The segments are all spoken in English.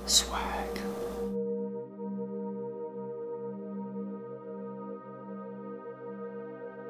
Swag.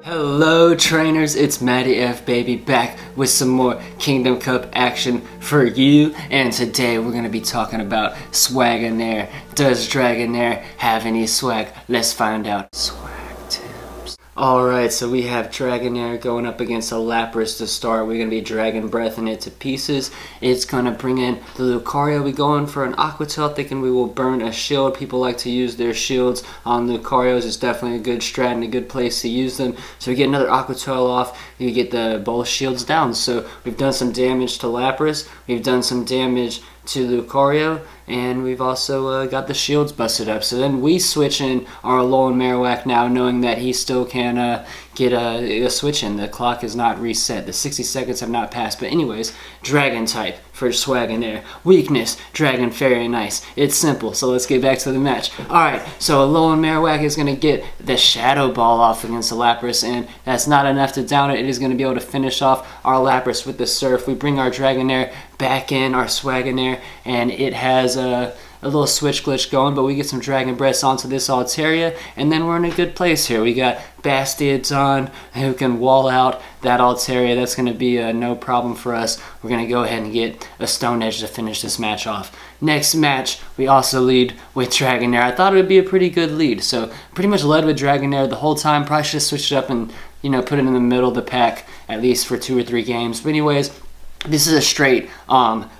Hello trainers, it's Matty F Baby back with some more Kingdom Cup action for you, and today we're going to be talking about Dragonair. Does Dragonair have any swag? Let's find out. Swag tips. Alright, so we have Dragonair going up against a Lapras to start. We're going to be Dragon Breathing it to pieces. It's going to bring in the Lucario. We go in for an Aqua Tail thinking we will burn a shield. People like to use their shields on Lucarios. It's definitely a good strat and a good place to use them. So we get another Aqua Tail off. You get both shields down. So we've done some damage to Lapras. We've done some damage to Lucario, and we've also got the shields busted up. So then we switch in our Alolan Marowak now, knowing that he still can get a switch in. The clock is not reset. The 60 seconds have not passed. But anyways, Dragon type for Dragonair. Weakness, Dragon Fairy Nice. It's simple, so let's get back to the match. Alright, so Alolan Marowak is going to get the Shadow Ball off against the Lapras, and that's not enough to down it. It is going to be able to finish off our Lapras with the Surf. We bring our Dragonair back in, our Dragonair, and it has a little switch glitch going, but we get some Dragon Breaths onto this Altaria, and then we're in a good place here. We got Bastids on who can wall out that Altaria. That's going to be no problem for us. We're going to go ahead and get a Stone Edge to finish this match off. Next match, we also lead with Dragonair. I thought it would be a pretty good lead, so pretty much led with Dragonair the whole time. Probably should have switched it up and put it in the middle of the pack at least for 2 or 3 games. But anyways, this is a straight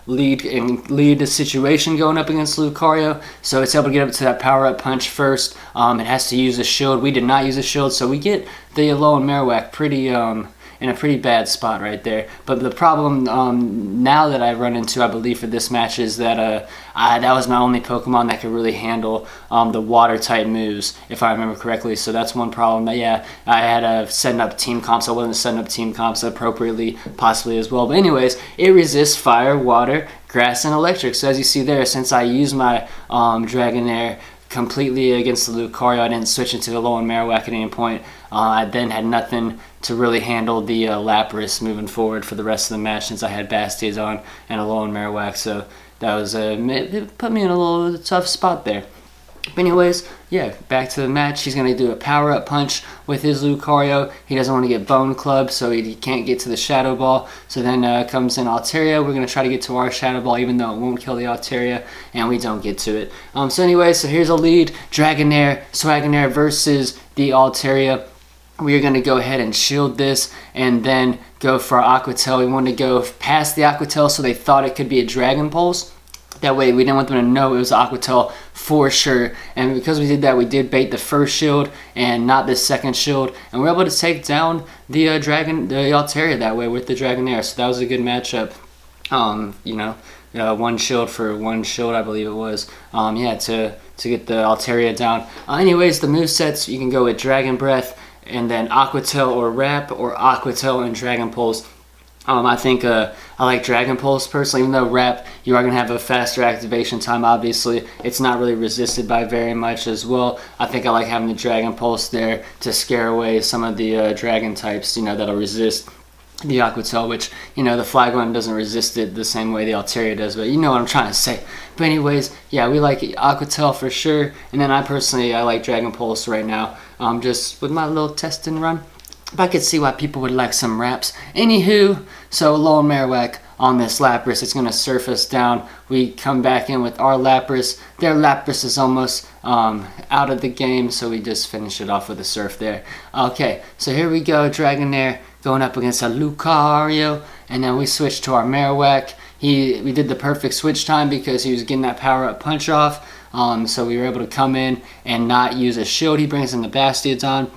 lead situation going up against Lucario, so it's able to get up to that power-up punch first. It has to use a shield. We did not use a shield, so we get the Alolan Marowak pretty in a pretty bad spot right there. But the problem now that I run into, I believe, for this match is that that was my only Pokemon that could really handle the water-type moves, if I remember correctly. So that's one problem. But yeah, I had setting up team comps. I wasn't setting up team comps appropriately, possibly as well. But anyways, it resists fire, water, grass, and electric. So as you see there, since I used my Dragonair completely against the Lucario, I didn't switch into the Alolan Marowak at any point. I then had nothing to really handle the Lapras moving forward for the rest of the match, since I had Bastids on and Alolan Marowak. So that was it put me in a little tough spot there. But anyways, yeah, back to the match. He's going to do a power-up punch with his Lucario. He doesn't want to get Bone Club, so he can't get to the Shadow Ball. So then comes in Altaria. We're going to try to get to our Shadow Ball, even though it won't kill the Altaria, and we don't get to it. So anyways, so here's a lead. Dragonair versus the Altaria. We are going to go ahead and shield this and then go for our Aqua Tail. We wanted to go past the Aqua Tail, so they thought it could be a Dragon Pulse. That way we didn't want them to know it was Aqua Tail for sure. And because we did that, we did bait the first shield and not the second shield. And we were able to take down the Altaria that way with the Dragonair. So that was a good matchup. One shield for one shield, I believe it was. Yeah, to get the Altaria down. Anyways, the movesets, you can go with Dragon Breath and then Aqua Tail or Wrap, or Aqua Tail and Dragon Pulse. I think I like Dragon Pulse personally, even though Wrap, you are going to have a faster activation time, obviously. It's not really resisted by very much as well. I think I like having the Dragon Pulse there to scare away some of the Dragon types, that'll resist the Aqua Tail, which, the Flag one doesn't resist it the same way the Altaria does, but you know what I'm trying to say. But anyways, yeah, we like Aqua Tail for sure, and then I like Dragon Pulse right now, just with my little testing run. But I could see why people would like some Wraps. Anywho, so Alolan Marowak on this Lapras, it's going to surface down. We come back in with our Lapras. Their Lapras is almost out of the game, so we just finish it off with a Surf there. Okay, so here we go, Dragonair going up against a Lucario, and then we switch to our Marowak. We did the perfect switch time because he was getting that power-up punch off, so we were able to come in and not use a shield. He brings in the Bastids on.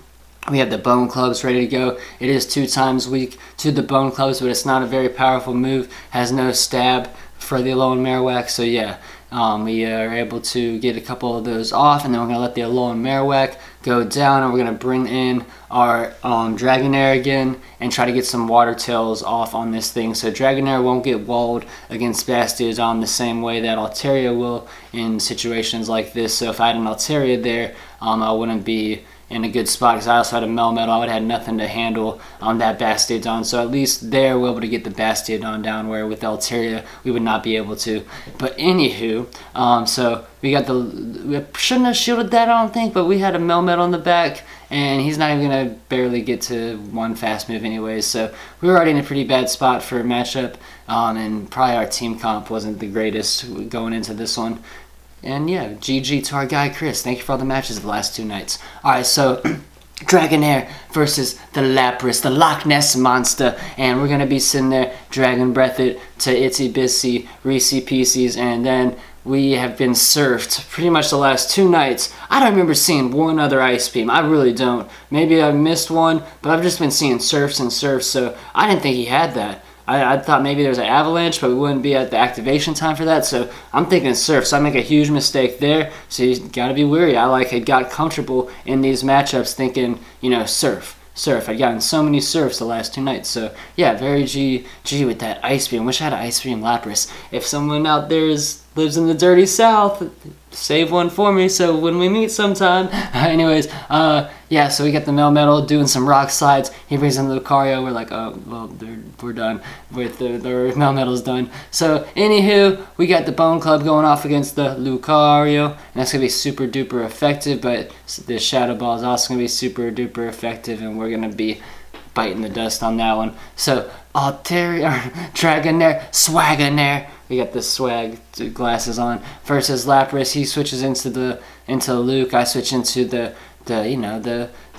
We have the Bone Clubs ready to go. It is 2 times weak to the Bone Clubs, but it's not a very powerful move. Has no stab for the Alolan Marowak, so yeah. We are able to get a couple of those off, and then we're going to let the Alolan Marowak go down, and we're going to bring in our Dragonair again and try to get some Water Tails off on this thing. So Dragonair won't get walled against Bastids on the same way that Altaria will in situations like this. So if I had an Altaria there, I wouldn't be in a good spot because I also had a Melmetal. I would have had nothing to handle on that Bastiodon. So at least there we're able to get the Bastiodon down, where with Altaria we would not be able to. But anywho, so we shouldn't have shielded that, I don't think, but we had a Melmetal in the back, and he's not even going to barely get to one fast move anyways, so we were already in a pretty bad spot for a matchup, and probably our team comp wasn't the greatest going into this one. And yeah, GG to our guy Chris. Thank you for all the matches of the last 2 nights. Alright, so Dragonair versus the Lapras, the Loch Ness Monster, and we're going to be sitting there Dragon Breath it to Itsy Bitsy, Reese Pieces, and then we have been surfed pretty much the last 2 nights. I don't remember seeing one other Ice Beam. I really don't. Maybe I missed one, but I've just been seeing surfs and surfs, so I didn't think he had that. I thought maybe there was an Avalanche, but we wouldn't be at the activation time for that, so I'm thinking surf, so I make a huge mistake there, so you gotta be wary. I had got comfortable in these matchups thinking, you know, surf. I'd gotten so many surfs the last 2 nights, so yeah, very G with that Ice Beam. Wish I had an Ice Beam Lapras. If someone out there lives in the dirty South, save one for me so when we meet sometime. Anyways, yeah, so we got the Melmetal doing some rock slides. He brings in the Lucario. We're like, oh, well, we're done with the Melmetal's done. So, anywho, we got the Bone Club going off against the Lucario, and that's going to be super duper effective, but the Shadow Ball is also going to be super duper effective, and we're going to be biting the dust on that one. So, Dragonair, Swaganair. We got the swag glasses on versus Lapras. He switches into Luke. I switch into the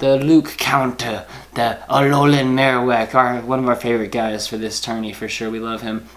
Luke counter, the Alolan Marowak, one of our favorite guys for this tourney for sure. We love him.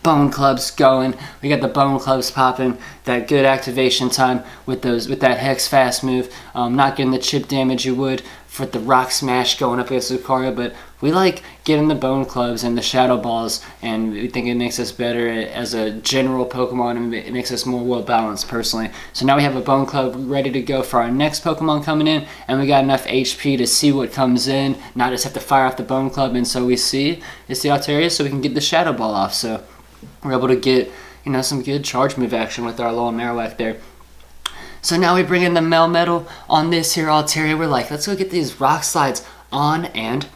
Bone Clubs going. We got the Bone Clubs popping. That good activation time with that Hex Fast move. Not getting the chip damage you would for the Rock Smash going up against Lucario, but we like getting the Bone Clubs and the Shadow Balls, and we think it makes us better as a general Pokemon, and it makes us more well balanced personally. So now we have a Bone Club ready to go for our next Pokemon coming in, and we got enough HP to see what comes in, not just have to fire off the Bone Club, and so we see it's the Altaria, so we can get the Shadow Ball off. So we're able to get, you know, some good charge move action with our little Marowak there. So now we bring in the Melmetal on this here Altaria. We're like, let's go get these rock slides on and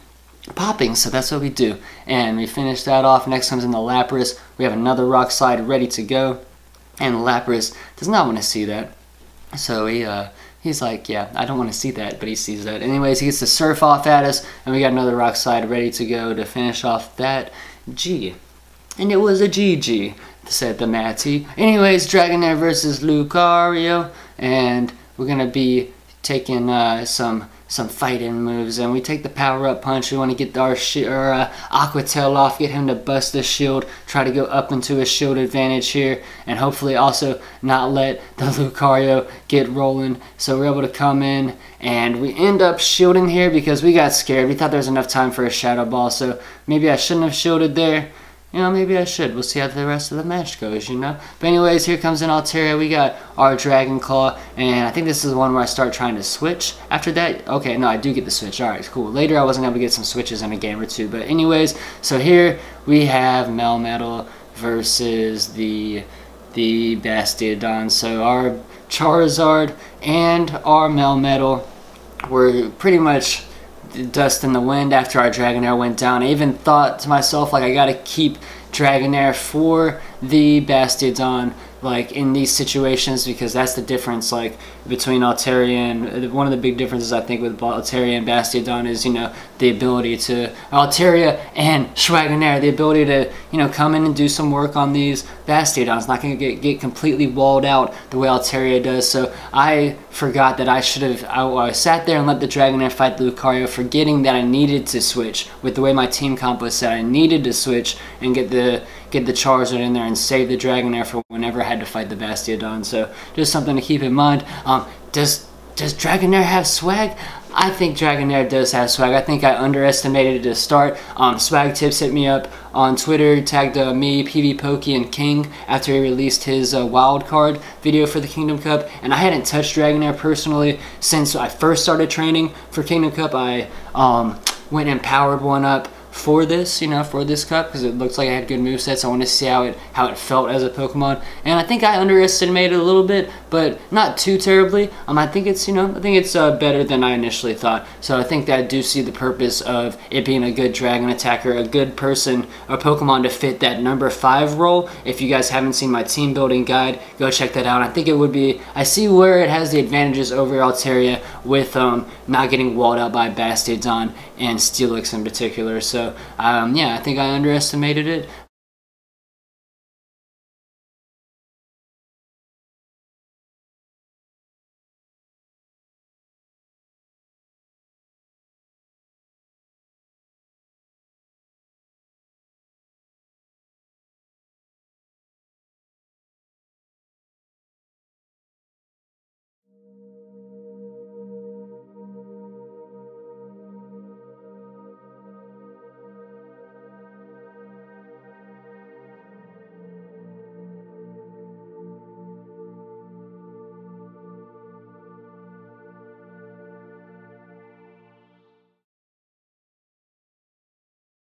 popping. So that's what we do. And we finish that off. Next comes in the Lapras. We have another rock slide ready to go. And Lapras does not want to see that. So he's like, yeah, I don't want to see that, but he sees that. Anyways, he gets to surf off at us, and we got another rock slide ready to go to finish off that G. And it was a GG, said the Matty. Anyways, Dragonair versus Lucario, and we're gonna be taking some fighting moves, and we take the Power Up Punch. We want to get our Aqua Tail off, get him to bust the shield, try to go up into a shield advantage here, and hopefully also not let the Lucario get rolling. So we're able to come in, and we end up shielding here because we got scared. We thought there was enough time for a Shadow Ball, so maybe I shouldn't have shielded there. You know, maybe I should. We'll see how the rest of the match goes, you know. But anyways, here comes in Altaria. We got our Dragon Claw, and I think this is the one where I start trying to switch after that. Okay, no, I do get the switch. Alright, cool. Later I wasn't able to get some switches in a game or two. But anyways, so here we have Melmetal versus the Bastiodon. So our Charizard and our Melmetal were pretty much dust in the wind after our Dragonair went down. I even thought to myself, like, I gotta keep Dragonair for the Bastiodon, like, in these situations, because that's the difference, like, between Altaria and one of the big differences I think with Altaria and Bastiodon is, you know, the ability to Altaria and Dragonair, the ability to, you know, come in and do some work on these Bastiodons. Not going to get completely walled out the way Altaria does. So I forgot that I sat there and let the Dragonair fight the Lucario, forgetting that I needed to switch with the way my team comp was set. I needed to switch and get the Charizard in there and save the Dragonair for whenever I had to fight the Bastiodon. So just something to keep in mind. Does Dragonair have swag? I think Dragonair does have swag. I think I underestimated it to start. Swag Tips hit me up on Twitter, tagged me, PV Pokey, and King after he released his wild card video for the Kingdom Cup, and I hadn't touched Dragonair personally since I first started training for Kingdom Cup. I went and powered one up for this, you know, for this cup, because it looks like I had good movesets. I wanted to see how it felt as a Pokemon, and I think I underestimated a little bit, but not too terribly. I think it's, I think it's better than I initially thought. So I think that I do see the purpose of it being a good dragon attacker, a good person or Pokemon to fit that number 5 role. If you guys haven't seen my team building guide, go check that out. I think it would be, I see where it has the advantages over Altaria with not getting walled out by Bastiodon and Steelix in particular. So yeah, I think I underestimated it.